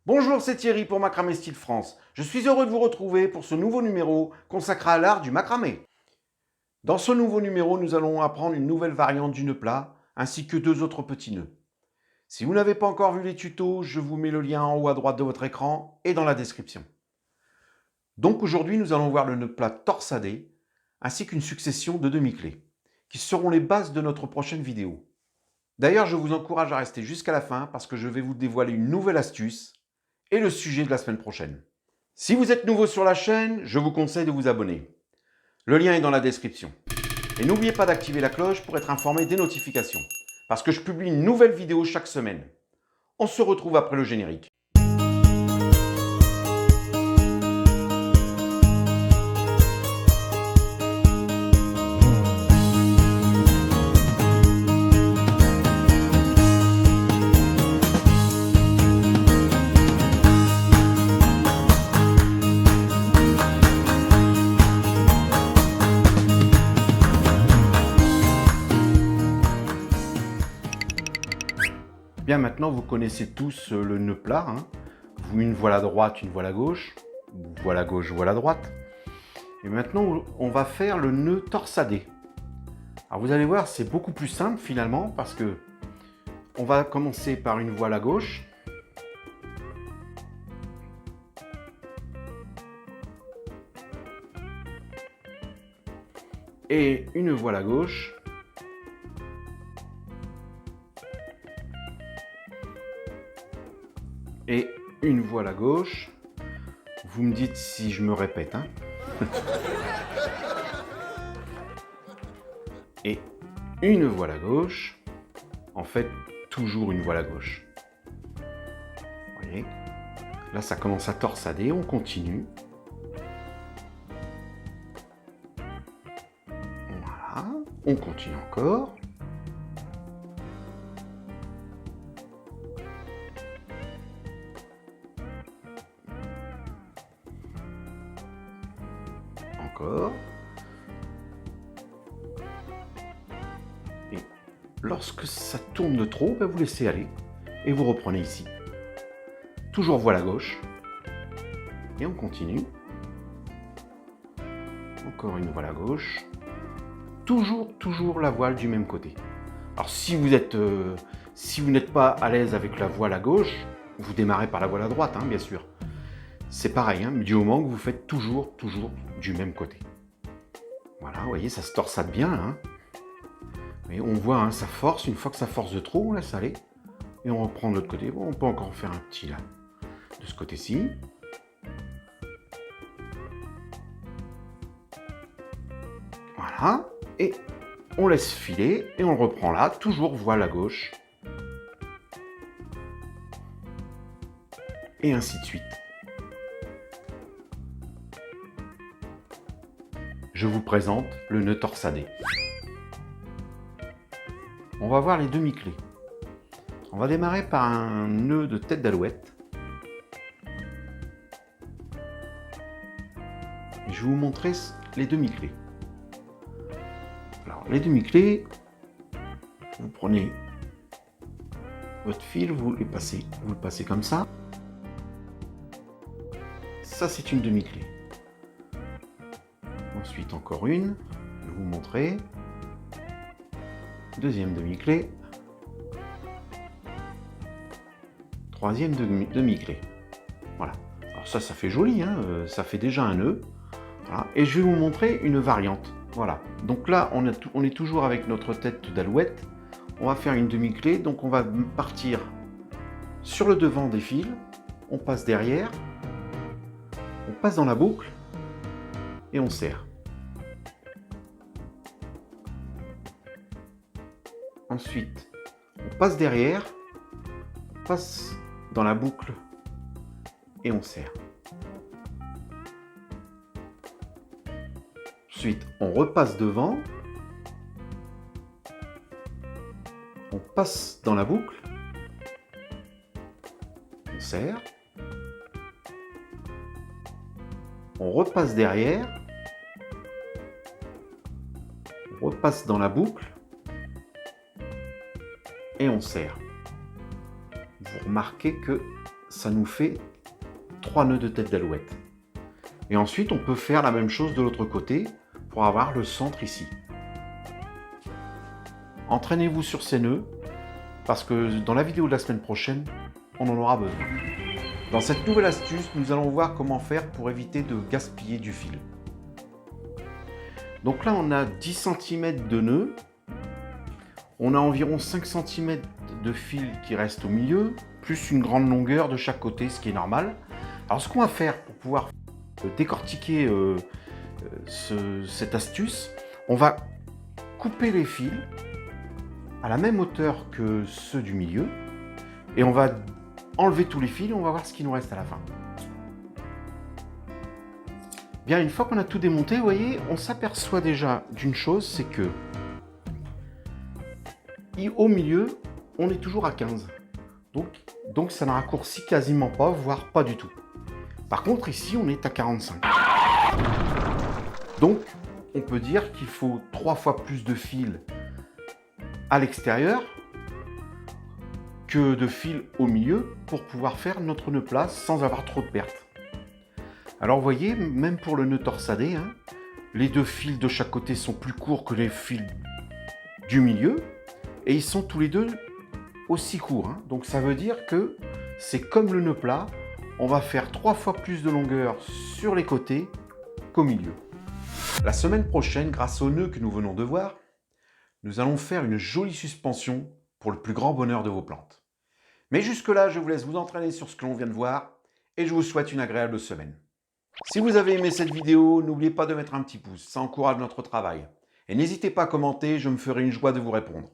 Bonjour, c'est Thierry pour Macramé Style France. Je suis heureux de vous retrouver pour ce nouveau numéro consacré à l'art du macramé. Dans ce nouveau numéro, nous allons apprendre une nouvelle variante du nœud plat, ainsi que deux autres petits nœuds. Si vous n'avez pas encore vu les tutos, je vous mets le lien en haut à droite de votre écran et dans la description. Donc aujourd'hui, nous allons voir le nœud plat torsadé, ainsi qu'une succession de demi-clés, qui seront les bases de notre prochaine vidéo. D'ailleurs, je vous encourage à rester jusqu'à la fin parce que je vais vous dévoiler une nouvelle astuce et le sujet de la semaine prochaine. Si vous êtes nouveau sur la chaîne, je vous conseille de vous abonner. Le lien est dans la description. Et n'oubliez pas d'activer la cloche pour être informé des notifications, parce que je publie une nouvelle vidéo chaque semaine. On se retrouve après le générique. Bien, maintenant vous connaissez tous le nœud plat. Une voile à droite, une voile à gauche, voile à gauche, voile à droite. Et maintenant on va faire le nœud torsadé. Alors vous allez voir, c'est beaucoup plus simple finalement parce que on va commencer par une voile à gauche. Et une voile à gauche. Et une voile à gauche. Vous me dites si je me répète. Et une voile à gauche. En fait, toujours une voile à gauche. Vous voyez? Là, ça commence à torsader. On continue. Voilà. On continue encore. Encore. Et lorsque ça tourne de trop, vous laissez aller et vous reprenez ici. Toujours voile à gauche. Et on continue. Encore une voile à gauche. Toujours la voile du même côté. Alors si vous n'êtes pas à l'aise avec la voile à gauche, vous démarrez par la voile à droite, bien sûr. C'est pareil, mais du moment que vous faites toujours du même côté. Voilà, vous voyez, ça se torsade bien. Et on voit, ça force. Une fois que ça force de trop, on laisse aller. Et on reprend de l'autre côté. Bon, on peut encore faire un petit là, de ce côté-ci. Voilà. Et on laisse filer. Et on reprend là, toujours voile à gauche. Et ainsi de suite. Je vous présente le nœud torsadé. On va voir les demi-clés. On va démarrer par un nœud de tête d'alouette. Je vais vous montrer les demi-clés. Alors, les demi-clés, vous prenez votre fil, vous le passez comme ça. Ça, c'est une demi-clé. Ensuite, encore une, je vais vous montrer. Deuxième demi-clé. Troisième demi-clé. Voilà. Alors ça fait joli, ça fait déjà un nœud. Voilà. Et je vais vous montrer une variante. Voilà. Donc là, on est toujours avec notre tête d'alouette. On va faire une demi-clé. Donc on va partir sur le devant des fils. On passe derrière. On passe dans la boucle. Et on serre. Ensuite, on passe derrière, on passe dans la boucle et on serre. Ensuite, on repasse devant, on passe dans la boucle, on serre, on repasse derrière, on repasse dans la boucle et on serre. Vous remarquez que ça nous fait 3 nœuds de tête d'alouette. Et ensuite, on peut faire la même chose de l'autre côté pour avoir le centre ici. Entraînez-vous sur ces nœuds parce que dans la vidéo de la semaine prochaine, on en aura besoin. Dans cette nouvelle astuce, nous allons voir comment faire pour éviter de gaspiller du fil. Donc là, on a 10 cm de nœud. On a environ 5 cm de fil qui reste au milieu, plus une grande longueur de chaque côté, ce qui est normal. Alors ce qu'on va faire pour pouvoir décortiquer cette astuce, on va couper les fils à la même hauteur que ceux du milieu et on va enlever tous les fils et on va voir ce qui nous reste à la fin. Bien, une fois qu'on a tout démonté, vous voyez, on s'aperçoit déjà d'une chose, c'est que au milieu, on est toujours à 15. Donc ça ne raccourcit quasiment pas, voire pas du tout. Par contre, ici, on est à 45. Donc, on peut dire qu'il faut 3 fois plus de fils à l'extérieur que de fils au milieu pour pouvoir faire notre nœud plat sans avoir trop de pertes. Alors, vous voyez, même pour le nœud torsadé, hein, les 2 fils de chaque côté sont plus courts que les fils du milieu et ils sont tous les deux aussi courts. Hein. Donc, ça veut dire que c'est comme le nœud plat. On va faire 3 fois plus de longueur sur les côtés qu'au milieu. La semaine prochaine, grâce au nœud que nous venons de voir, nous allons faire une jolie suspension pour le plus grand bonheur de vos plantes. Mais jusque-là, je vous laisse vous entraîner sur ce que l'on vient de voir et je vous souhaite une agréable semaine. Si vous avez aimé cette vidéo, n'oubliez pas de mettre un petit pouce, ça encourage notre travail. Et n'hésitez pas à commenter, je me ferai une joie de vous répondre.